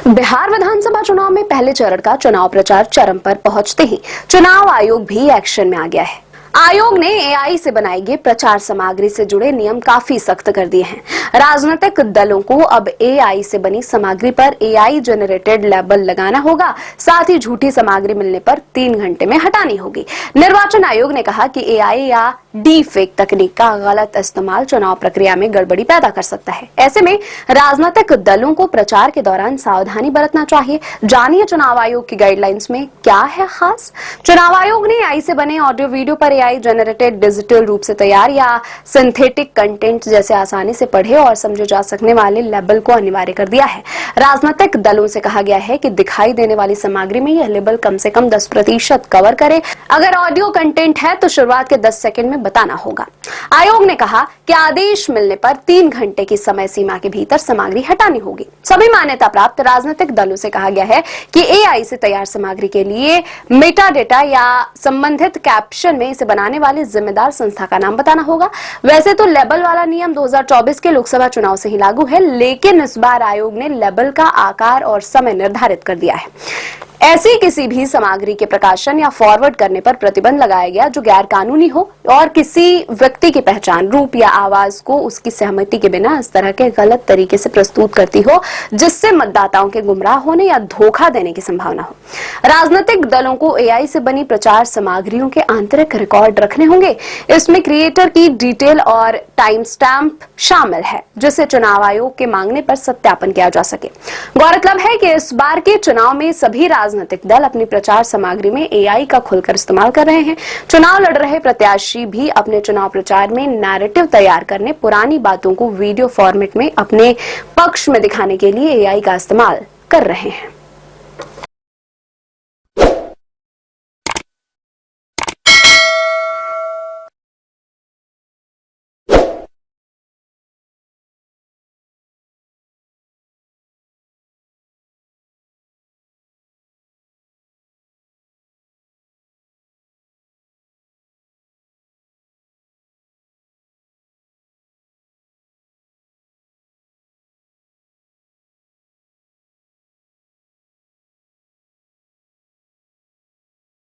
बिहार विधानसभा चुनाव में पहले चरण का चुनाव प्रचार चरम पर पहुंचते ही चुनाव आयोग भी एक्शन में आ गया है। आयोग ने एआई से बनाई गई प्रचार सामग्री से जुड़े नियम काफी सख्त कर दिए हैं। राजनीतिक दलों को अब एआई से बनी सामग्री पर एआई जनरेटेड लेबल लगाना होगा, साथ ही झूठी सामग्री मिलने पर 3 घंटे में हटानी होगी। निर्वाचन आयोग ने कहा कि एआई या डीफेक तकनीक का गलत इस्तेमाल चुनाव प्रक्रिया में गड़बड़ी पैदा कर सकता है। ऐसे में राजनीतिक दलों को प्रचार के दौरान सावधानी बरतना चाहिए। जानिए चुनाव आयोग की गाइडलाइंस में क्या है खास। चुनाव आयोग ने एआई से बने ऑडियो वीडियो पर एआई जनरेटेड डिजिटल रूप से तैयार या सिंथेटिक कंटेंट जैसे आसानी से पढ़े और समझे जा सकने वाले लेबल को अनिवार्य कर दिया है। राजनीतिक दलों से कहा गया है कि दिखाई देने वाली सामग्री में यह लेबल कम से कम 10% कवर करे। अगर ऑडियो कंटेंट है तो शुरुआत के 10 सेकंड में बताना होगा। आयोग ने कहा कि आदेश मिलने पर 3 घंटे की समय सीमा के भीतर सामग्री हटानी होगी। सभी मान्यता प्राप्त राजनीतिक दलों से कहा गया है कि एआई से तैयार सामग्री के लिए मेटा डेटा या संबंधित कैप्शन में इसे बनाने वाली जिम्मेदार संस्था का नाम बताना होगा। वैसे तो लेबल वाला नियम 2024 के लोकसभा चुनाव से ही लागू है, लेकिन इस बार आयोग ने लेबल का आकार और समय निर्धारित कर दिया है। ऐसी किसी भी सामग्री के प्रकाशन या फॉरवर्ड करने पर प्रतिबंध लगाया गया जो गैर कानूनी हो और किसी व्यक्ति की पहचान, रूप या आवाज को उसकी सहमति के बिना इस तरह के गलत तरीके से प्रस्तुत करती हो जिससे मतदाताओं के गुमराह होने या धोखा देने की संभावना हो। राजनीतिक दलों को एआई से बनी प्रचार सामग्रियों के आंतरिक रिकॉर्ड रखने होंगे। इसमें क्रिएटर की डिटेल और टाइम स्टैंप शामिल है जिसे चुनाव आयोग के मांगने पर सत्यापन किया जा सके। गौरतलब है कि इस बार के चुनाव में सभी राजनीतिक दल अपनी प्रचार सामग्री में एआई का खुलकर इस्तेमाल कर रहे हैं। चुनाव लड़ रहे प्रत्याशी भी अपने चुनाव प्रचार में नैरेटिव तैयार करने, पुरानी बातों को वीडियो फॉर्मेट में अपने पक्ष में दिखाने के लिए एआई का इस्तेमाल कर रहे हैं।